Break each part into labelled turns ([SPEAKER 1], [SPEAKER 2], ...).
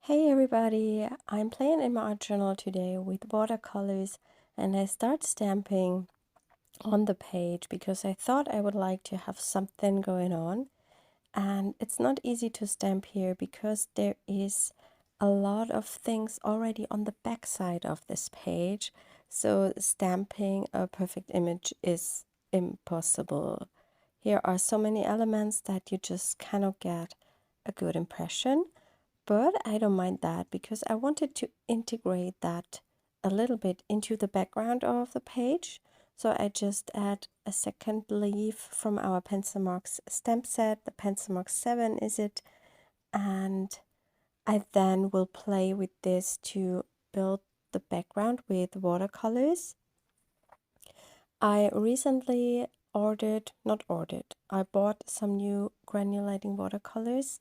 [SPEAKER 1] Hey everybody, I'm playing in my art journal today with watercolors and I start stamping on the page because I thought I would like to have something going on, and it's not easy to stamp here because there is a lot of things already on the back side of this page, so stamping a perfect image is impossible. Here are so many elements that you just cannot get a good impression. But I don't mind that because I wanted to integrate that a little bit into the background of the page. So I just add a second leaf from our Pencil Marks stamp set. The Pencil Mark 7 is it. And I then will play with this to build the background with watercolors. I recently I bought some new granulating watercolors,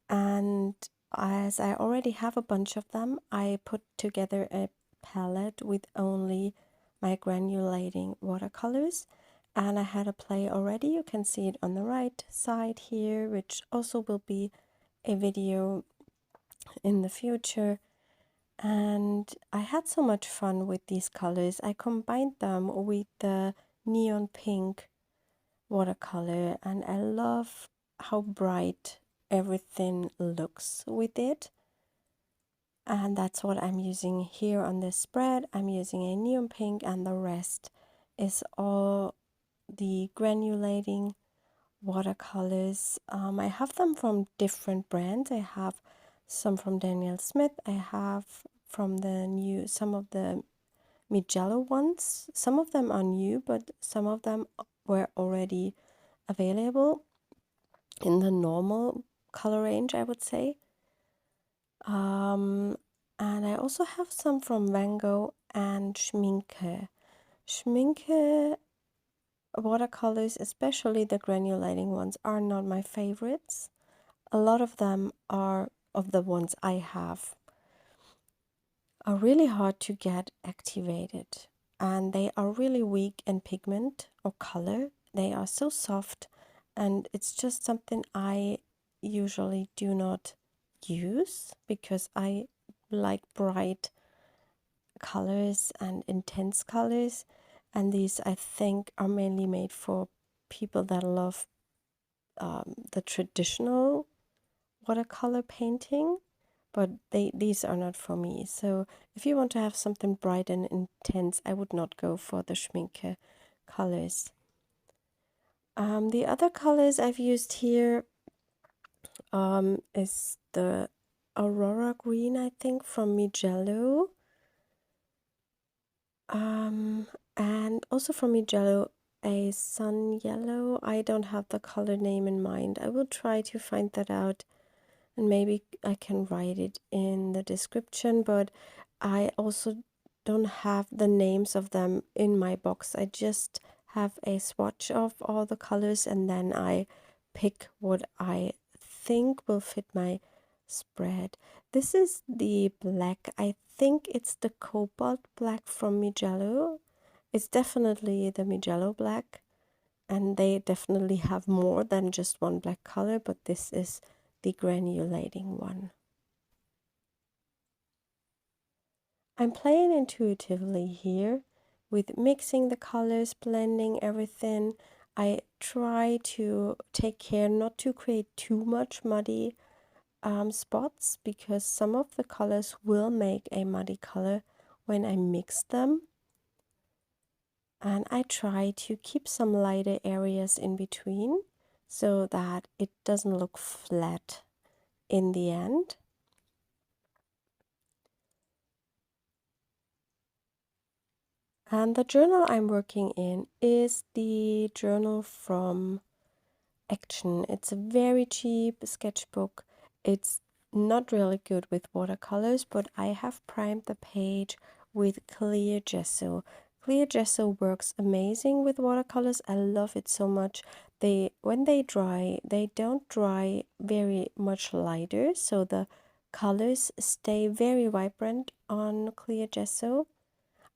[SPEAKER 1] and as I already have a bunch of them, I put together a palette with only my granulating watercolors, and I had a play already. You can see it on the right side here, which also will be a video in the future. And I had so much fun with these colors. I combined them with the neon pink watercolor, and I love how bright everything looks with it. And that's what I'm using here on this spread. I'm using a neon pink, and the rest is all the granulating watercolors. I have them from different brands. I have some from Daniel Smith. I have from some of the Mijello ones. Some of them are new, but some of them were already available in the normal color range, I would say. And I also have some from Viarco and Schminke. Schminke watercolors, especially the granulating ones, are not my favorites. A lot of them are, of the ones I have, are really hard to get activated, and they are really weak in pigment or color. They are so soft, and it's just something I usually do not use because I like bright colors and intense colors, and these I think are mainly made for people that love the traditional watercolor painting, but these are not for me. So if you want to have something bright and intense, I would not go for the Schminke colors. The other colors I've used here is the Aurora Green, I think, from Mijello. And also from Mijello, a sun yellow. I don't have the color name in mind. I will try to find that out, and maybe I can write it in the description, but I also don't have the names of them in my box. I just have a swatch of all the colors, and then I pick what I think will fit my spread. This is the black. I think it's the cobalt black from Mijello. It's definitely the Mijello black, and they definitely have more than just one black color, but this is the granulating one. I'm playing intuitively here with mixing the colors, blending everything. I try to take care not to create too much muddy spots, because some of the colors will make a muddy color when I mix them. And I try to keep some lighter areas in between so that it doesn't look flat in the end. And the journal I'm working in is the journal from Action. It's a very cheap sketchbook. It's not really good with watercolors, but I have primed the page with clear gesso. Clear gesso works amazing with watercolors. I love it so much. When they dry, they don't dry very much lighter, so the colors stay very vibrant on clear gesso.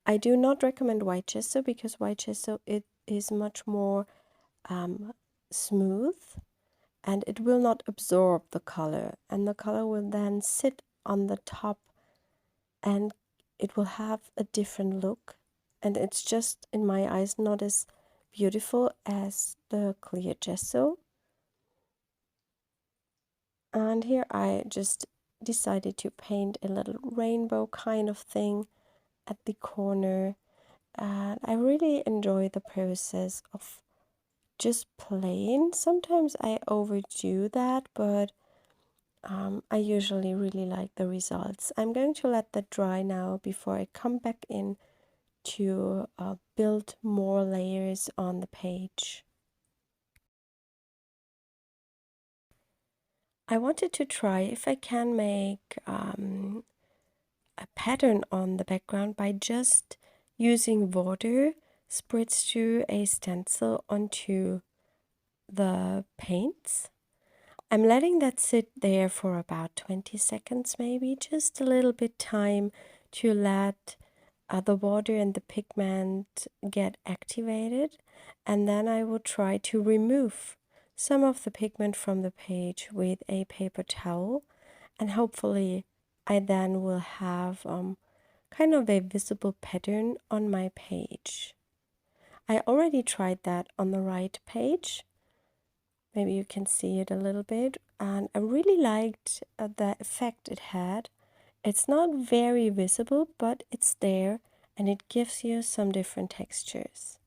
[SPEAKER 1] I do not recommend white gesso because white gesso it is much more smooth, and it will not absorb the color, and the color will then sit on the top and it will have a different look, and it's just in my eyes not as beautiful as the clear gesso. And here I just decided to paint a little rainbow kind of thing at the corner, and I really enjoy the process of just playing. Sometimes I overdo that, but I usually really like the results. I'm going to let that dry now before I come back in to build more layers on the page. I wanted to try if I can make a pattern on the background by just using water spritzed through a stencil onto the paints. I'm letting that sit there for about 20 seconds, maybe just a little bit time to let the water and the pigment get activated, and then I will try to remove some of the pigment from the page with a paper towel, and hopefully I then will have kind of a visible pattern on my page. I already tried that on the right page. Maybe you can see it a little bit, and I really liked the effect it had. It's not very visible, but it's there, and it gives you some different textures.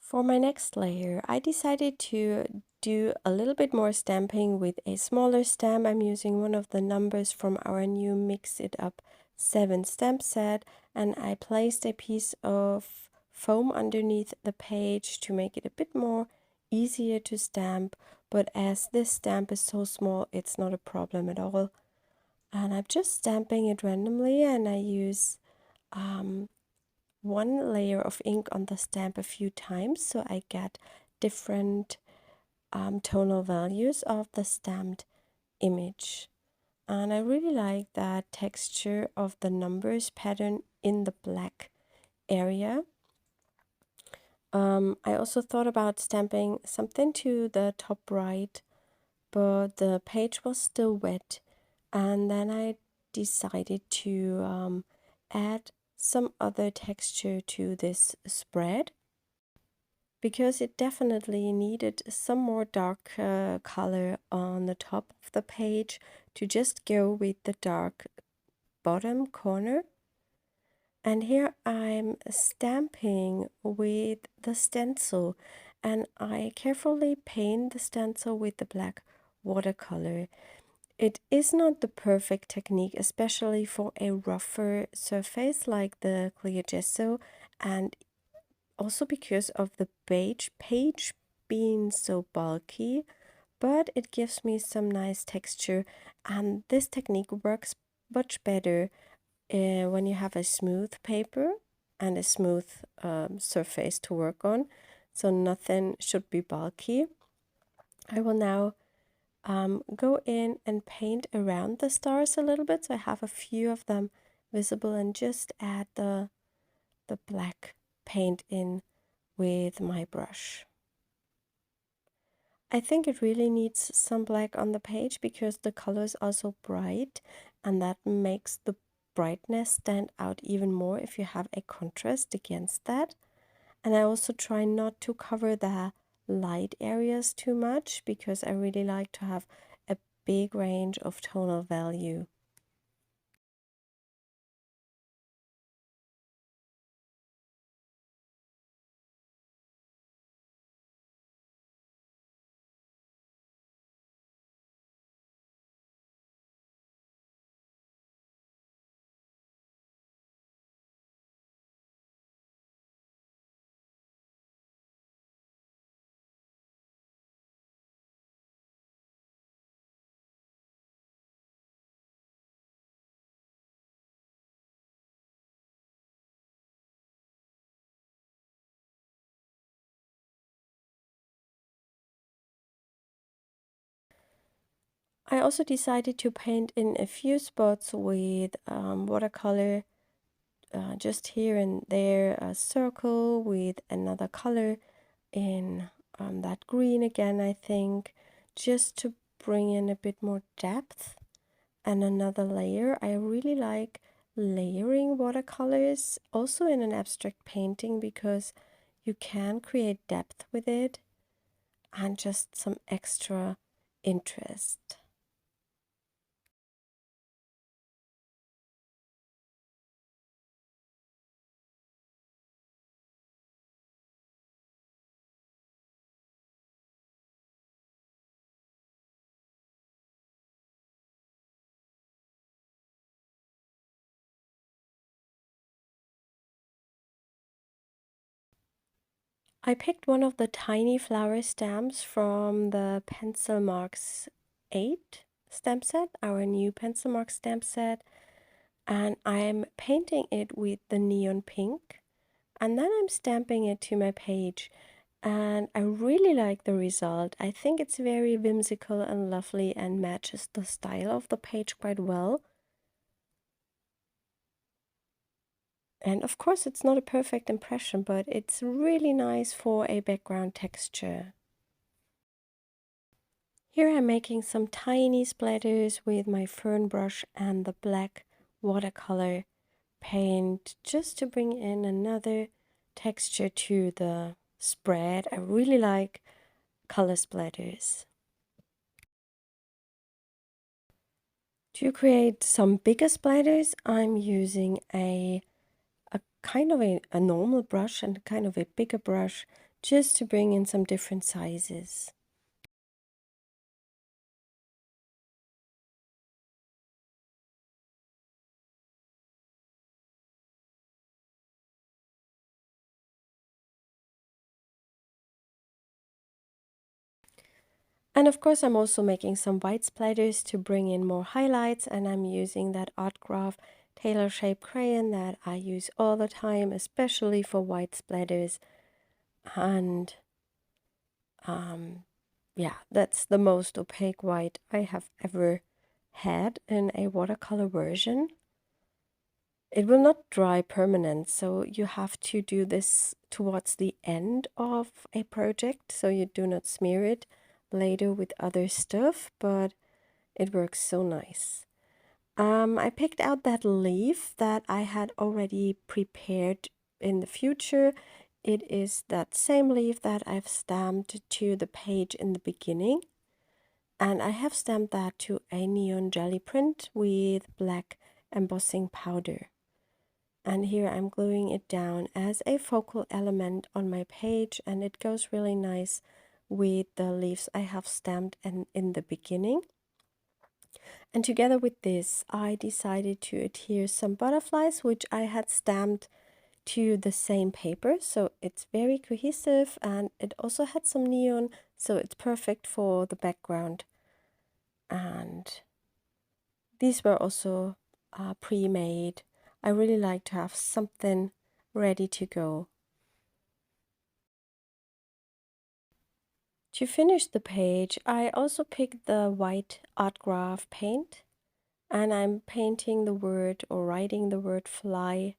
[SPEAKER 1] For my next layer, I decided to do a little bit more stamping with a smaller stamp. I'm using one of the numbers from our new Mix It Up 7 stamp set, and I placed a piece of foam underneath the page to make it a bit more easier to stamp, but as this stamp is so small, it's not a problem at all. And I'm just stamping it randomly, and I use one layer of ink on the stamp a few times so I get different tonal values of the stamped image. And I really like that texture of the numbers pattern in the black area. I also thought about stamping something to the top right, but the page was still wet, and then I decided to add some other texture to this spread, because it definitely needed some more dark color on the top of the page to just go with the dark bottom corner. And here I'm stamping with the stencil, and I carefully paint the stencil with the black watercolor. It is not the perfect technique, especially for a rougher surface like the clear gesso, and also because of the page being so bulky, but it gives me some nice texture, and this technique works much better when you have a smooth paper and a smooth surface to work on, so nothing should be bulky. I will now go in and paint around the stars a little bit, so I have a few of them visible, and just add the black paint in with my brush. I think it really needs some black on the page because the colors are so bright, and that makes the brightness stand out even more if you have a contrast against that. And I also try not to cover the light areas too much because I really like to have a big range of tonal value. I also decided to paint in a few spots with watercolor, just here and there, a circle with another color in that green again, I think, just to bring in a bit more depth and another layer. I really like layering watercolors also in an abstract painting because you can create depth with it and just some extra interest. I picked one of the tiny flower stamps from the Pencil Marks 8 stamp set, our new Pencil Mark stamp set, and I'm painting it with the neon pink, and then I'm stamping it to my page, and I really like the result. I think it's very whimsical and lovely and matches the style of the page quite well. And of course it's not a perfect impression, but it's really nice for a background texture. Here I'm making some tiny splatters with my fern brush and the black watercolor paint just to bring in another texture to the spread. I really like color splatters. To create some bigger splatters, I'm using a kind of a normal brush and kind of a bigger brush just to bring in some different sizes. And of course, I'm also making some white splatters to bring in more highlights, and I'm using that Art Graf tailor shape crayon that I use all the time, especially for white splatters. And yeah, that's the most opaque white I have ever had in a watercolor version. It will not dry permanent, so you have to do this towards the end of a project, so you do not smear it later with other stuff, but it works so nice. I picked out that leaf that I had already prepared in the future. It is that same leaf that I've stamped to the page in the beginning. And I have stamped that to a neon jelly print with black embossing powder. And here I'm gluing it down as a focal element on my page, and it goes really nice with the leaves I have stamped in the beginning. And together with this, I decided to adhere some butterflies, which I had stamped to the same paper. So it's very cohesive, and it also had some neon, so it's perfect for the background. And these were also pre-made. I really like to have something ready to go. To finish the page, I also picked the white Art Graf paint, and I'm painting the word or writing the word fly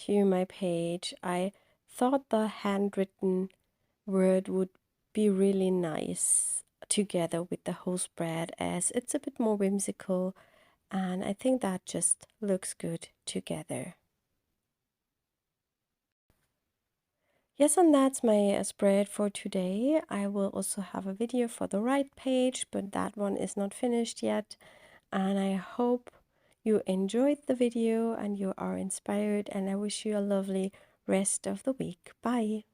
[SPEAKER 1] to my page. I thought the handwritten word would be really nice together with the whole spread, as it's a bit more whimsical, and I think that just looks good together. Yes, and that's my spread for today. I will also have a video for the right page, but that one is not finished yet. And I hope you enjoyed the video and you are inspired, and I wish you a lovely rest of the week. Bye!